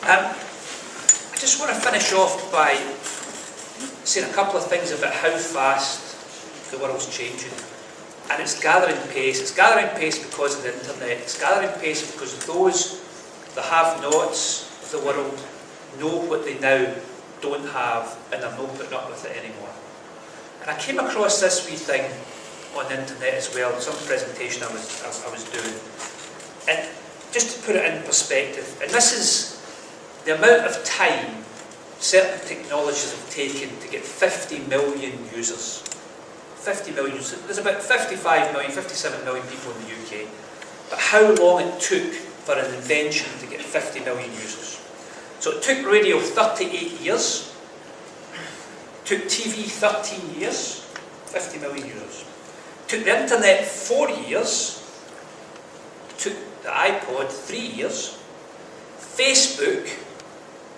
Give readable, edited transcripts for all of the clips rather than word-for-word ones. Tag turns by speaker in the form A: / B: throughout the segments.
A: I just want to finish off by saying a couple of things about how fast the world's changing. And it's gathering pace. It's gathering pace because of the internet. It's gathering pace because those, the have-nots of the world, know what they now don't have, and they're not putting up with it anymore. And I came across this wee thing on the internet as well, some presentation I was doing. And just to put it in perspective, and this is the amount of time certain technologies have taken to get 50 million users. 50 million users. There's about 55 million, 57 million people in the UK. But how long it took for an invention to get 50 million users. So it took radio 38 years, took TV 13 years, 50 million users. Took the internet 4 years, took the iPod 3 years. Facebook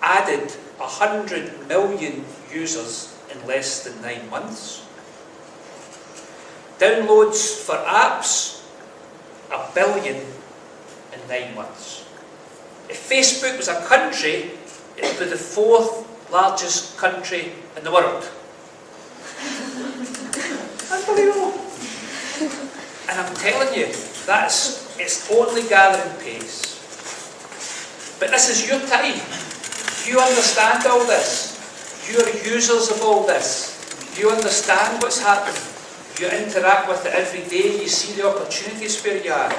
A: added 100 million users in less than 9 months. Downloads for apps, 1 billion in 9 months. If Facebook was a country, it would be the 4th largest country in the world. Unbelievable. And I'm telling you, it's only gathering pace. But this is your time. You understand all this. You are users of all this. You understand what's happening. You interact with it every day. You see the opportunities where you are.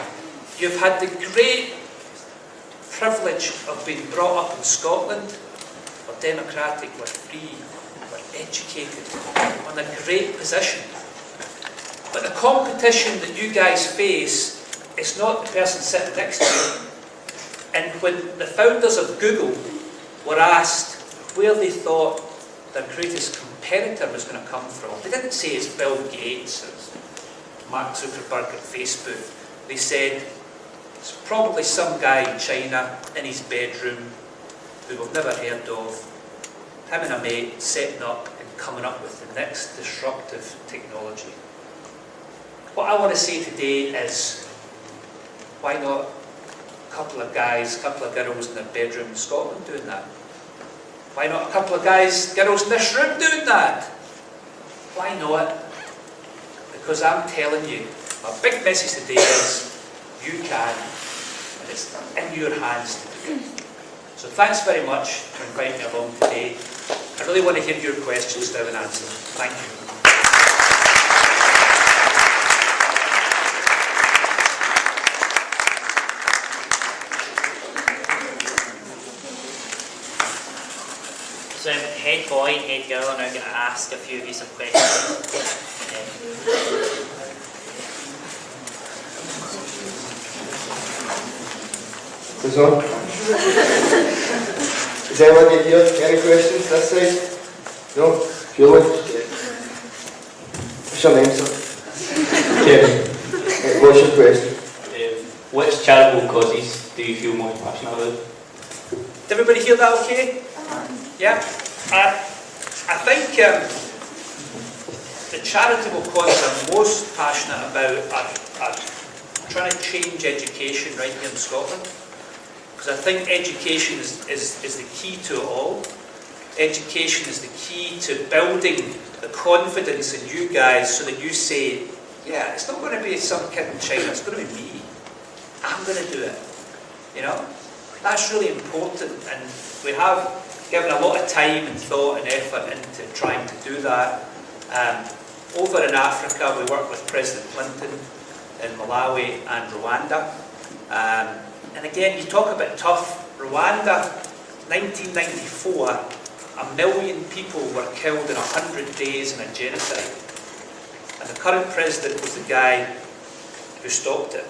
A: You've had the great privilege of being brought up in Scotland. We're democratic, we're free, we're educated, we're in a great position. But the competition that you guys face is not the person sitting next to you. And when the founders of Google were asked where they thought their greatest competitor was going to come from, they didn't say it's Bill Gates or Mark Zuckerberg at Facebook. They said it's probably some guy in China in his bedroom who we've never heard of, him and a mate setting up and coming up with the next disruptive technology. What I want to say today is, why not a couple of guys, a couple of girls in their bedroom in Scotland doing that? Why not a couple of guys, girls in this room doing that? Why not? Because I'm telling you, my big message today is, you can, and it's in your hands to do it. So thanks very much for inviting me along today. I really want to hear your questions now and answer them. Thank you.
B: So head boy and head girl are now going to ask a few of you some questions.
C: Is on? Is anyone here? Any questions this side? No? Julie? What's your name, sir? Kevin. What's your question?
D: Which charitable causes do you feel most passionate about?
A: Did everybody hear that okay? Yeah? I think the charitable causes I'm most passionate about are trying to change education right here in Scotland. Because I think education is the key to it all. Education is the key to building the confidence in you guys so that you say, yeah, it's not going to be some kid in China, it's going to be me. I'm going to do it. You know? That's really important, and we have given a lot of time and thought and effort into trying to do that. Over in Africa, we work with President Clinton in Malawi and Rwanda. And again, you talk about tough. Rwanda, 1994, 1 million people were killed in 100 days in a genocide. And the current president was the guy who stopped it.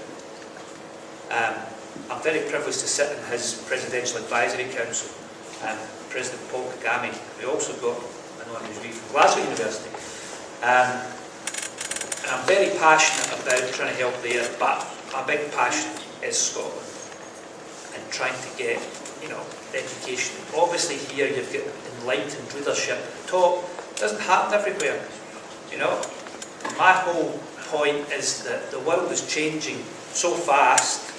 A: I'm very privileged to sit in his Presidential Advisory Council. President Paul Kagame, we also got an honorary degree from Glasgow University. And I'm very passionate about trying to help there, but my big passion is Scotland. And trying to get, education. Obviously here you've got enlightened leadership at the top. It doesn't happen everywhere, My whole point is that the world is changing so fast,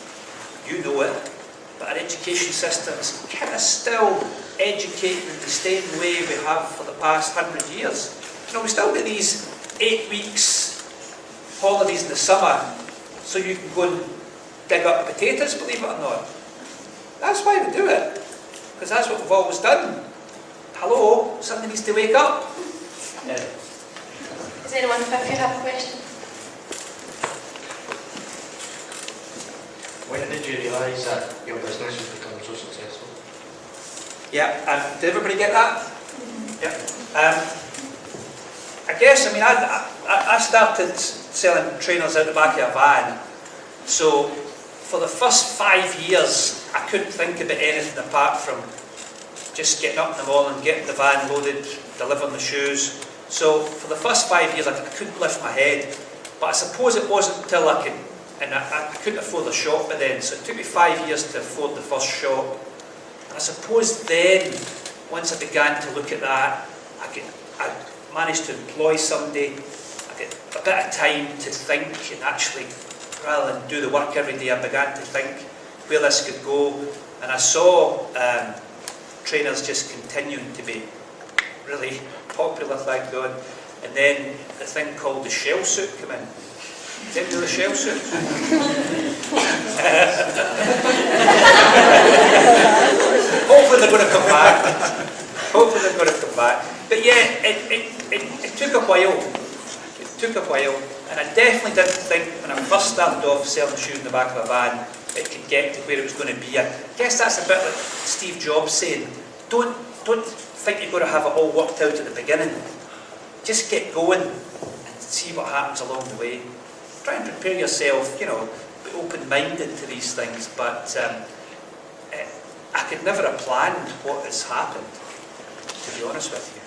A: you know it, but but our education system is kind of still educating in the same way we have for the past 100 years. You know, we still get these 8 weeks holidays in the summer so you can go and dig up potatoes, believe it or not. That's why we do it, because that's what we've always done. Hello, somebody needs to wake up. Yeah.
E: Does anyone have a question?
F: When did you realise that your business was becoming so successful?
A: Yeah, did everybody get that? Yeah. I guess, I mean, I started selling trainers out the back of a van. So for the first 5 years, I couldn't think about anything apart from just getting up in the morning, getting the van loaded, delivering the shoes. So for the first 5 years, I couldn't lift my head. But I suppose it wasn't until I could, and I couldn't afford a shop by then, so it took me 5 years to afford the first shop. And I suppose then, once I began to look at that, I managed to employ somebody, I get a bit of time to think, and actually, rather than do the work every day, I began to think where this could go. And I saw trainers just continuing to be really popular, thank God. And then the thing called the shell suit came in. Did you know the shell suit? Hopefully they're going to come back. Hopefully they're going to come back. But yeah, it took a while. It took a while. And I definitely didn't think when I first started off selling shoes in the back of a van, it could get to where it was going to be. I guess that's a bit like Steve Jobs saying, don't think you're going to have it all worked out at the beginning. Just get going and see what happens along the way. Try and prepare yourself, you know, be open-minded to these things, but I could never have planned what has happened, to be honest with you.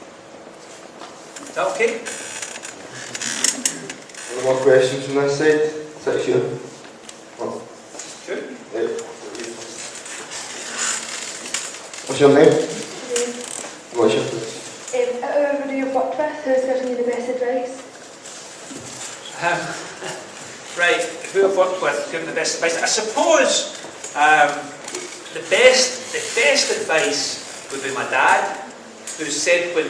A: Is that okay?
C: Any more questions from this side? Six here. Oh.
A: Good.
C: Yeah. What's your name? What's your place?
E: Out of everybody you've worked with, who's given you the best advice?
A: Right, who I've worked with, given the best advice. I suppose the best advice would be my dad, who said when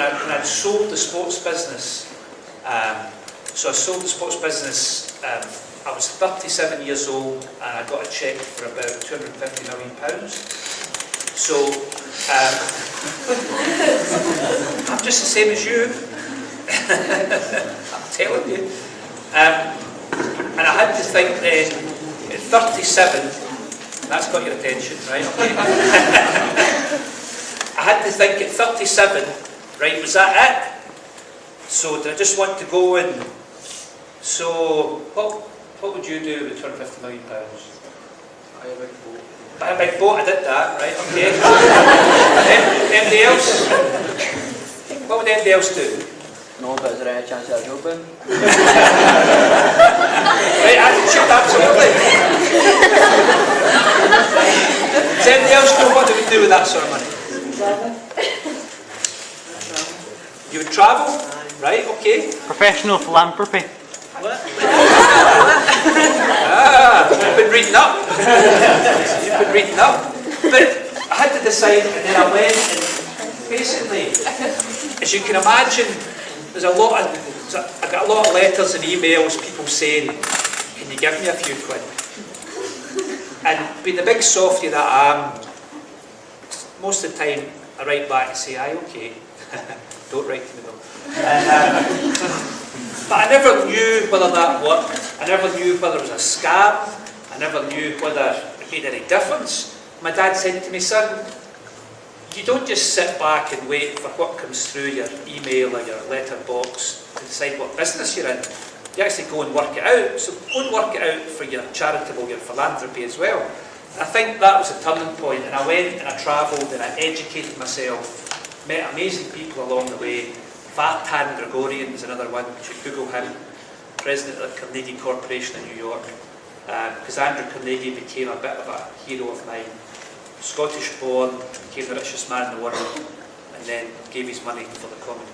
A: I'd sold the sports business. So I sold the sports business. I was 37 years old, and I got a cheque for about £250 million. So I'm just the same as you. I'm telling you. And I had to think then, at 37, that's got your attention, right? Okay. I had to think at 37, right, was that it? So did I just want to go and, so what would you do with £250 million?
F: Buy a big boat.
A: Buy a big boat, I did that, right, okay. Anybody else? What would anybody else do?
G: No, but is there any chance of a job in?
A: Right, attitude, absolutely. Does anybody else know what they would do with that sort of money? You would travel? Right, okay.
B: Professional philanthropy.
A: You've been reading up. You've been reading up. But I had to decide, and then I went, and basically, as you can imagine, I got a lot of letters and emails, people saying, can you give me a few quid? And being the big softy that I am, most of the time I write back and say, aye, okay. Don't write to me though. But I never knew whether that worked. I never knew whether it was a scam. I never knew whether it made any difference. My dad said to me, son, you don't just sit back and wait for what comes through your email or your letterbox to decide what business you're in. You actually go and work it out. So go and work it out for your charitable, your philanthropy as well. And I think that was a turning point. And I went and I travelled and I educated myself, met amazing people along the way. Vartan Gregorian is another one. You should Google him, president of the Carnegie Corporation in New York. Because Andrew Carnegie became a bit of a hero of mine. Scottish born, became the richest man in the world, and then gave his money for the common